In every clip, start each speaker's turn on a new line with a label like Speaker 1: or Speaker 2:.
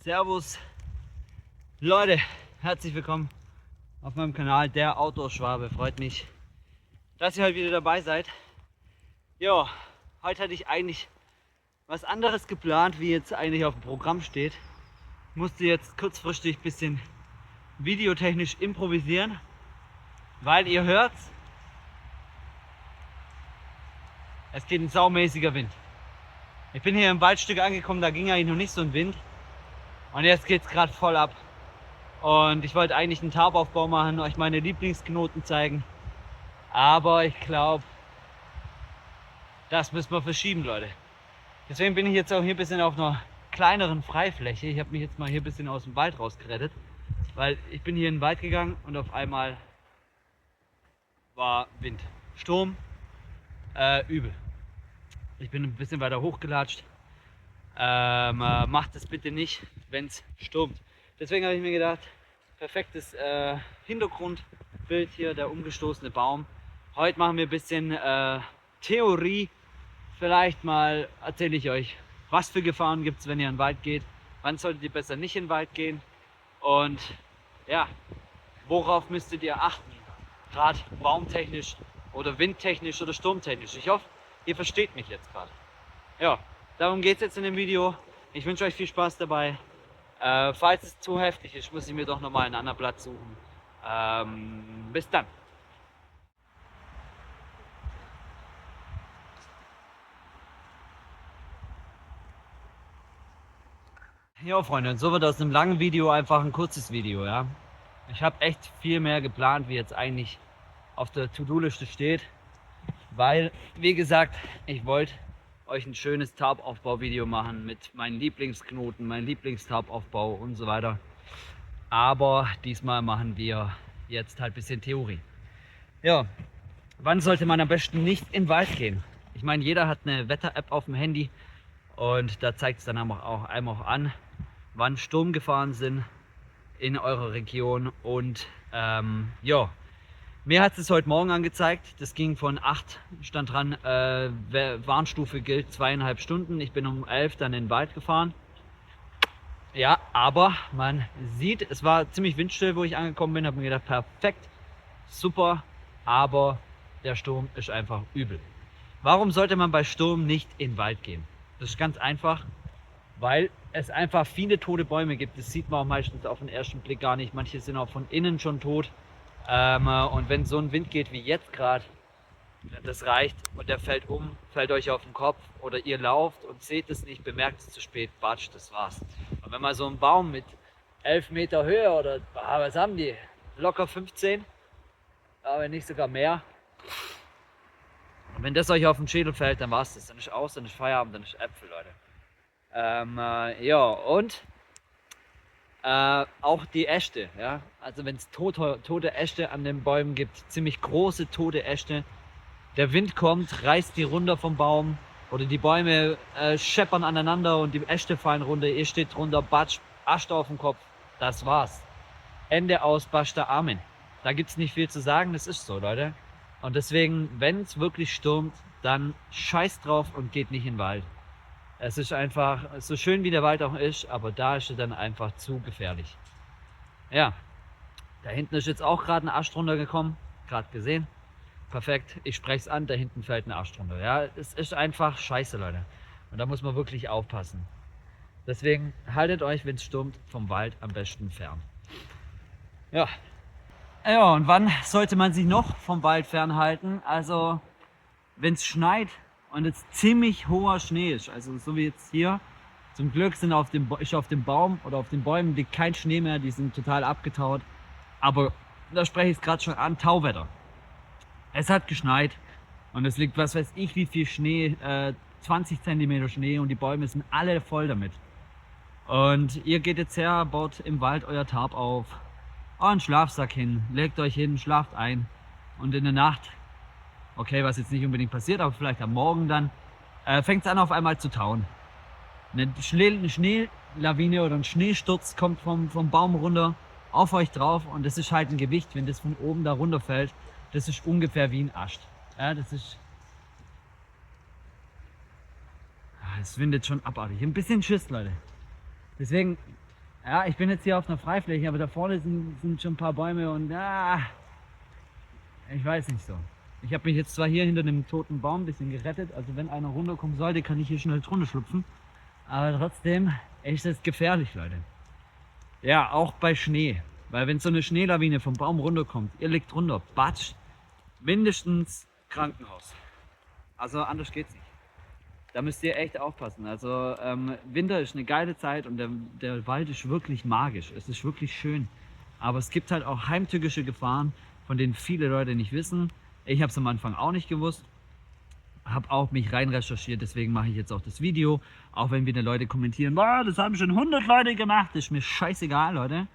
Speaker 1: Servus Leute, herzlich willkommen auf meinem Kanal Der Outdoor-Schwabe. Freut mich, dass ihr heute wieder dabei seid. Ja, heute hatte ich eigentlich was anderes geplant, wie jetzt eigentlich auf dem Programm steht. Ich musste jetzt kurzfristig ein bisschen videotechnisch improvisieren, weil ihr hört, es geht ein saumäßiger Wind. Ich bin hier im Waldstück angekommen, da ging eigentlich noch nicht so ein Wind. Und jetzt geht es gerade voll ab. Und ich wollte eigentlich einen Tarpaufbau machen, euch meine Lieblingsknoten zeigen. Aber ich glaube, das müssen wir verschieben, Leute. Deswegen bin ich jetzt auch hier ein bisschen auf einer kleineren Freifläche. Ich habe mich jetzt mal hier ein bisschen aus dem Wald rausgerettet. Weil ich bin hier in den Wald gegangen und auf einmal war Wind. Sturm, übel. Ich bin ein bisschen weiter hochgelatscht. Macht es bitte nicht, wenn es stürmt. Deswegen habe ich mir gedacht, perfektes Hintergrundbild hier, der umgestoßene Baum. Heute machen wir ein bisschen Theorie. Vielleicht mal erzähle ich euch, was für Gefahren gibt es, wenn ihr in den Wald geht. Wann solltet ihr besser nicht in den Wald gehen? Und ja, worauf müsstet ihr achten? Gerade baumtechnisch oder windtechnisch oder sturmtechnisch. Ich hoffe, ihr versteht mich jetzt gerade. Ja, darum geht es jetzt in dem Video. Ich wünsche euch viel Spaß dabei. Falls es zu heftig ist, muss ich mir doch nochmal einen anderen Platz suchen. Bis dann. Ja, Freunde, und so wird aus einem langen Video einfach ein kurzes Video, ja. Ich habe echt viel mehr geplant, wie jetzt eigentlich auf der To-Do-Liste steht, weil, wie gesagt, ich wollte euch ein schönes Tarpaufbau-Video machen mit meinen Lieblingsknoten, meinem Lieblingstarpaufbau und so weiter. Aber diesmal machen wir jetzt halt ein bisschen Theorie. Ja, wann sollte man am besten nicht in den Wald gehen? Ich meine, jeder hat eine Wetter-App auf dem Handy und da zeigt es dann einem auch an, wann Sturmgefahren sind in eurer Region. Und ja, mir hat es heute Morgen angezeigt, das ging von 8, stand dran, Warnstufe gilt 2,5 Stunden. Ich bin um 11 dann in den Wald gefahren. Ja, aber man sieht, es war ziemlich windstill, wo ich angekommen bin, habe mir gedacht, perfekt, super, aber der Sturm ist einfach übel. Warum sollte man bei Sturm nicht in den Wald gehen? Das ist ganz einfach, weil es einfach viele tote Bäume gibt. Das sieht man auch meistens auf den ersten Blick gar nicht. Manche sind auch von innen schon tot. Und wenn so ein Wind geht wie jetzt gerade, das reicht und der fällt um, fällt euch auf den Kopf oder ihr lauft und seht es nicht, bemerkt es zu spät, batsch, das war's. Und wenn man so einen Baum mit 11 Meter Höhe oder was haben die? Locker 15, aber nicht sogar mehr. Und wenn das euch auf den Schädel fällt, dann war's das. Dann ist aus, dann ist Feierabend, dann ist Äpfel, Leute. Ja, und auch die Äste, ja, also wenn es tote Äste an den Bäumen gibt, ziemlich große tote Äste, der Wind kommt, reißt die runter vom Baum oder die Bäume scheppern aneinander und die Äste fallen runter, ihr steht drunter, batsch, Ast auf den Kopf, das war's. Ende aus, basta, Amen. Da gibt's nicht viel zu sagen, das ist so, Leute. Und deswegen, wenn es wirklich stürmt, dann scheißt drauf und geht nicht in den Wald. Es ist einfach, so schön wie der Wald auch ist, aber da ist er dann einfach zu gefährlich. Ja, da hinten ist jetzt auch gerade ein Ast runtergekommen, gerade gesehen. Perfekt, ich spreche es an, da hinten fällt ein Ast runter. Ja, es ist einfach scheiße, Leute. Und da muss man wirklich aufpassen. Deswegen haltet euch, wenn es stürmt, vom Wald am besten fern. Ja. Ja, und wann sollte man sich noch vom Wald fernhalten? Also, wenn es schneit und es ziemlich hoher Schnee ist, also so wie jetzt hier, zum Glück ist auf dem Baum oder auf den Bäumen liegt kein Schnee mehr, die sind total abgetaut, aber da spreche ich es gerade schon an, Tauwetter. Es hat geschneit und es liegt, was weiß ich, wie viel Schnee, 20 cm Schnee und die Bäume sind alle voll damit. Und ihr geht jetzt her, baut im Wald euer Tarp auf, euren Schlafsack hin, legt euch hin, schlaft ein und in der Nacht, okay, was jetzt nicht unbedingt passiert, aber vielleicht am Morgen dann, fängt es an auf einmal zu tauen. Eine Schneelawine oder ein Schneesturz kommt vom Baum runter auf euch drauf und das ist halt ein Gewicht, wenn das von oben da runterfällt, das ist ungefähr wie ein Ast. Ja, es windet schon abartig. Ein bisschen Schiss, Leute. Deswegen Ja, ich bin jetzt hier auf einer Freifläche, aber da vorne sind schon ein paar Bäume und ich weiß nicht so. Ich habe mich jetzt zwar hier hinter einem toten Baum ein bisschen gerettet, also wenn einer runterkommen sollte, kann ich hier schnell drunter schlüpfen. Aber trotzdem ist das gefährlich, Leute. Ja, auch bei Schnee. Weil wenn so eine Schneelawine vom Baum runterkommt, ihr liegt runter, batsch, mindestens Krankenhaus. Also anders geht's nicht. Da müsst ihr echt aufpassen. Also Winter ist eine geile Zeit und der Wald ist wirklich magisch. Es ist wirklich schön. Aber es gibt halt auch heimtückische Gefahren, von denen viele Leute nicht wissen. Ich habe es am Anfang auch nicht gewusst. Habe auch mich rein recherchiert, deswegen mache ich jetzt auch das Video. Auch wenn wieder Leute kommentieren, boah, das haben schon 100 Leute gemacht. Das ist mir scheißegal, Leute.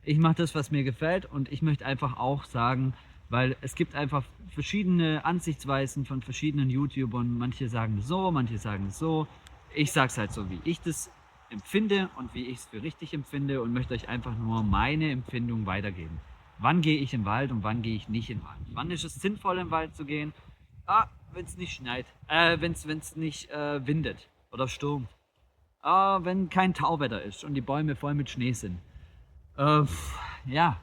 Speaker 1: Ich mache das, was mir gefällt und ich möchte einfach auch sagen, weil es gibt einfach verschiedene Ansichtsweisen von verschiedenen YouTubern. Manche sagen so, manche sagen so. Ich sage es halt so, wie ich das empfinde und wie ich es für richtig empfinde und möchte euch einfach nur meine Empfindung weitergeben. Wann gehe ich in den Wald und wann gehe ich nicht in den Wald? Wann ist es sinnvoll, in den Wald zu gehen? Wenn es nicht schneit, wenn es nicht windet oder stürmt. Wenn kein Tauwetter ist und die Bäume voll mit Schnee sind. Ja,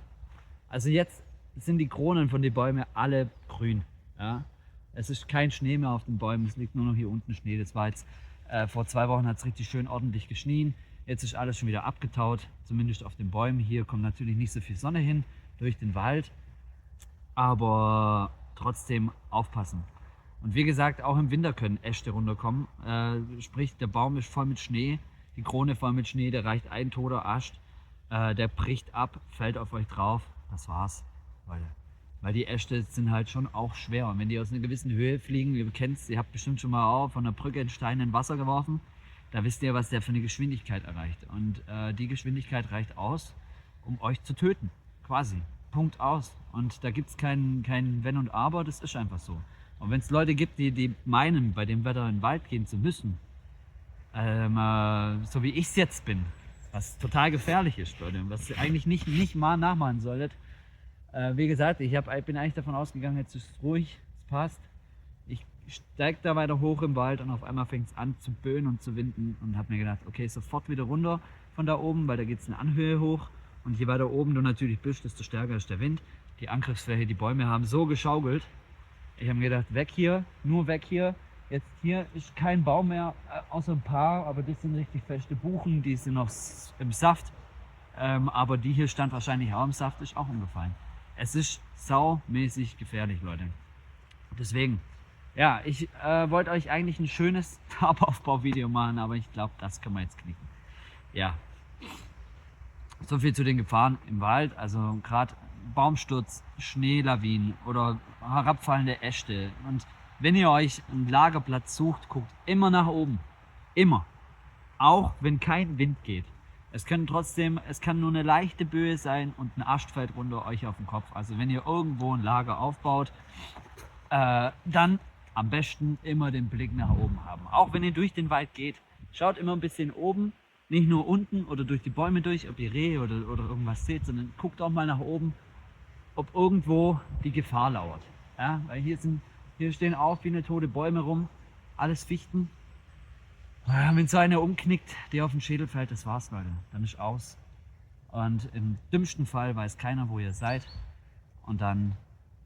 Speaker 1: also jetzt sind die Kronen von den Bäumen alle grün. Ja? Es ist kein Schnee mehr auf den Bäumen, es liegt nur noch hier unten Schnee. Das war jetzt, vor 2 Wochen hat es richtig schön ordentlich geschnien. Jetzt ist alles schon wieder abgetaut, zumindest auf den Bäumen. Hier kommt natürlich nicht so viel Sonne hin durch den Wald, aber trotzdem aufpassen. Und wie gesagt, auch im Winter können Äste runterkommen. Sprich, der Baum ist voll mit Schnee, die Krone voll mit Schnee, der reicht ein toter Ast. Der bricht ab, fällt auf euch drauf, das war's. Weil die Äste sind halt schon auch schwer. Und wenn die aus einer gewissen Höhe fliegen, ihr kennt's, ihr habt bestimmt schon mal auch von der Brücke einen Stein in Wasser geworfen, da wisst ihr, was der für eine Geschwindigkeit erreicht. Und die Geschwindigkeit reicht aus, um euch zu töten, quasi. Punkt aus. Und da gibt es kein Wenn und Aber, das ist einfach so. Und wenn es Leute gibt, die meinen, bei dem Wetter in den Wald gehen zu müssen, so wie ich es jetzt bin, was total gefährlich ist, Leute, was ihr eigentlich nicht mal nachmachen solltet. Wie gesagt, ich bin eigentlich davon ausgegangen, jetzt ist es ruhig, es passt. Ich steige da weiter hoch im Wald und auf einmal fängt es an zu böen und zu winden und habe mir gedacht, okay, sofort wieder runter von da oben, weil da geht es eine Anhöhe hoch. Und je weiter oben du natürlich bist, desto stärker ist der Wind. Die Angriffsfläche, die Bäume haben so geschaukelt. Ich habe mir gedacht, weg hier, nur weg hier. Jetzt hier ist kein Baum mehr, außer ein paar, aber das sind richtig feste Buchen, die sind noch im Saft. Aber die hier stand wahrscheinlich auch im Saft, ist auch umgefallen. Es ist saumäßig gefährlich, Leute. Deswegen, ja, ich wollte euch eigentlich ein schönes Taubaufbau-Video machen, aber ich glaube, das können wir jetzt knicken. Ja, so viel zu den Gefahren im Wald. Also gerade Baumsturz, Schneelawinen oder herabfallende Äste. Und wenn ihr euch einen Lagerplatz sucht, guckt immer nach oben. Immer. Auch wenn kein Wind geht. Es kann nur eine leichte Böe sein und ein Ast fällt runter euch auf den Kopf. Also wenn ihr irgendwo ein Lager aufbaut, dann am besten immer den Blick nach oben haben. Auch wenn ihr durch den Wald geht, schaut immer ein bisschen oben, nicht nur unten oder durch die Bäume durch, ob ihr Rehe oder irgendwas seht, sondern guckt auch mal nach oben, ob irgendwo die Gefahr lauert. Ja, weil hier stehen auch viele tote Bäume rum, alles Fichten. Wenn so einer umknickt, der auf den Schädel fällt, das war's, Leute. Dann ist aus. Und im dümmsten Fall weiß keiner, wo ihr seid. Und dann,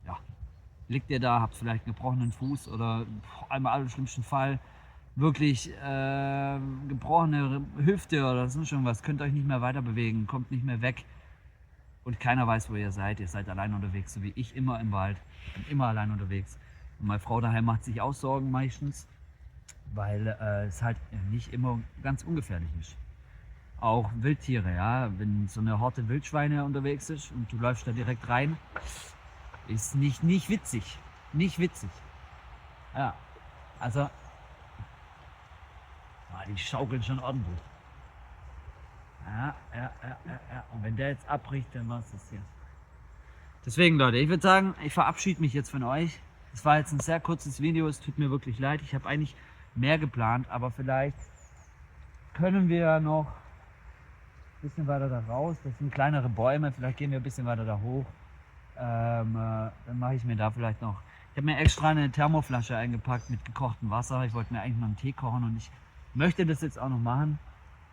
Speaker 1: ja, liegt ihr da, habt vielleicht einen gebrochenen Fuß oder einmal im schlimmsten Fall wirklich gebrochene Hüfte oder sonst irgendwas. Könnt euch nicht mehr weiter bewegen, kommt nicht mehr weg. Und keiner weiß, wo ihr seid. Ihr seid allein unterwegs, so wie ich immer im Wald. Bin immer allein unterwegs. Und meine Frau daheim macht sich auch Sorgen meistens, weil es halt nicht immer ganz ungefährlich ist. Auch Wildtiere, ja, wenn so eine Horde Wildschweine unterwegs ist und du läufst da direkt rein, ist nicht witzig. Nicht witzig. Ja, also, die schaukeln schon ordentlich. Ja. Und wenn der jetzt abbricht, dann war es das hier. Deswegen, Leute, ich würde sagen, ich verabschiede mich jetzt von euch. Es war jetzt ein sehr kurzes Video, es tut mir wirklich leid. Ich habe eigentlich mehr geplant, aber vielleicht können wir noch ein bisschen weiter da raus. Das sind kleinere Bäume, vielleicht gehen wir ein bisschen weiter da hoch. Dann mache ich mir da vielleicht noch. Ich habe mir extra eine Thermoflasche eingepackt mit gekochtem Wasser. Ich wollte mir eigentlich noch einen Tee kochen und ich möchte das jetzt auch noch machen.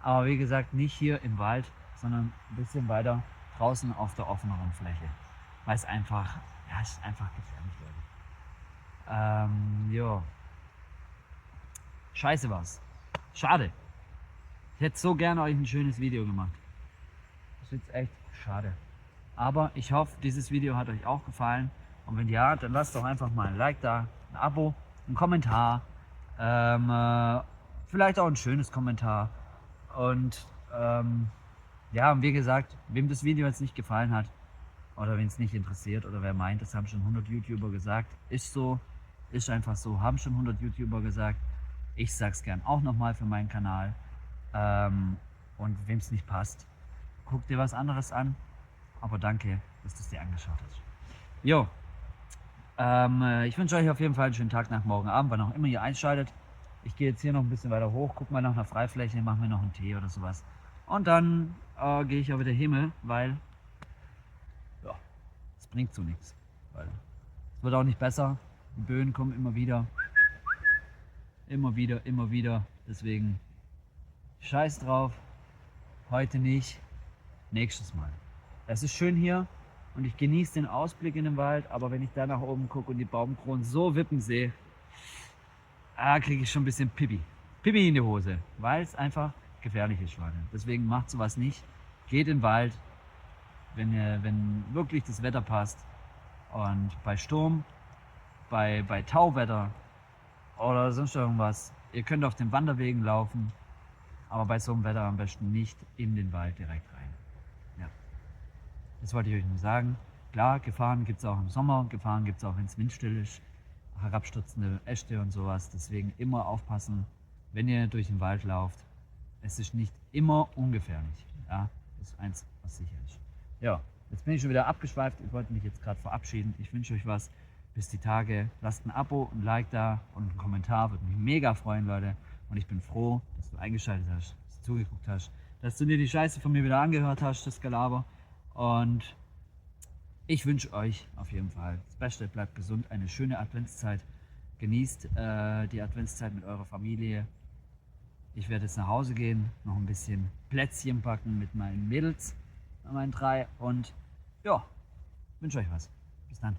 Speaker 1: Aber wie gesagt, nicht hier im Wald, sondern ein bisschen weiter draußen auf der offeneren Fläche. Weil es einfach, ja, es ist einfach gefährlich, Leute. Jo. Scheiße war's. Schade. Ich hätte so gerne euch ein schönes Video gemacht. Das ist jetzt echt schade. Aber ich hoffe, dieses Video hat euch auch gefallen. Und wenn ja, dann lasst doch einfach mal ein Like da, ein Abo, einen Kommentar. Vielleicht auch ein schönes Kommentar. Und ja, und wie gesagt, wem das Video jetzt nicht gefallen hat oder wen es nicht interessiert oder wer meint, das haben schon 100 YouTuber gesagt, ist so, ist einfach so, haben schon 100 YouTuber gesagt. Ich sag's gern auch nochmal für meinen Kanal. Und wem es nicht passt, guck dir was anderes an. Aber danke, dass du es dir angeschaut hast. Jo, ich wünsche euch auf jeden Fall einen schönen Tag nach morgen Abend, wann auch immer ihr einschaltet. Ich gehe jetzt hier noch ein bisschen weiter hoch, guck mal nach einer Freifläche, mache mir noch einen Tee oder sowas. Und dann gehe ich auch wieder hin, weil ja, es bringt so nichts. Weil es wird auch nicht besser. Die Böen kommen immer wieder. Immer wieder, immer wieder. Deswegen scheiß drauf. Heute nicht. Nächstes Mal. Es ist schön hier und ich genieße den Ausblick in den Wald, aber wenn ich da nach oben gucke und die Baumkronen so wippen sehe, kriege ich schon ein bisschen Pipi. Pipi in die Hose, weil es einfach gefährlich ist, Leute. Deswegen macht sowas nicht. Geht in den Wald, wenn wirklich das Wetter passt. Und bei Sturm, bei Tauwetter oder sonst irgendwas, ihr könnt auf den Wanderwegen laufen, aber bei so einem Wetter am besten nicht in den Wald direkt rein. Ja. Das wollte ich euch nur sagen. Klar, Gefahren gibt es auch im Sommer, Gefahren gibt es auch, wenn es windstill ist, herabstürzende Äste und sowas. Deswegen immer aufpassen, wenn ihr durch den Wald lauft. Es ist nicht immer ungefährlich. Ja, das ist eins, was sicher ist. Ja, jetzt bin ich schon wieder abgeschweift. Ich wollte mich jetzt gerade verabschieden. Ich wünsche euch was. Bis die Tage. Lasst ein Abo, ein Like da und einen Kommentar. Würde mich mega freuen, Leute. Und ich bin froh, dass du eingeschaltet hast, dass du zugeguckt hast, dass du dir die Scheiße von mir wieder angehört hast, das Gelaber. Und ich wünsche euch auf jeden Fall das Beste, bleibt gesund, eine schöne Adventszeit. Genießt die Adventszeit mit eurer Familie. Ich werde jetzt nach Hause gehen, noch ein bisschen Plätzchen backen mit meinen Mädels, meinen 3. Und ja, wünsche euch was. Bis dann.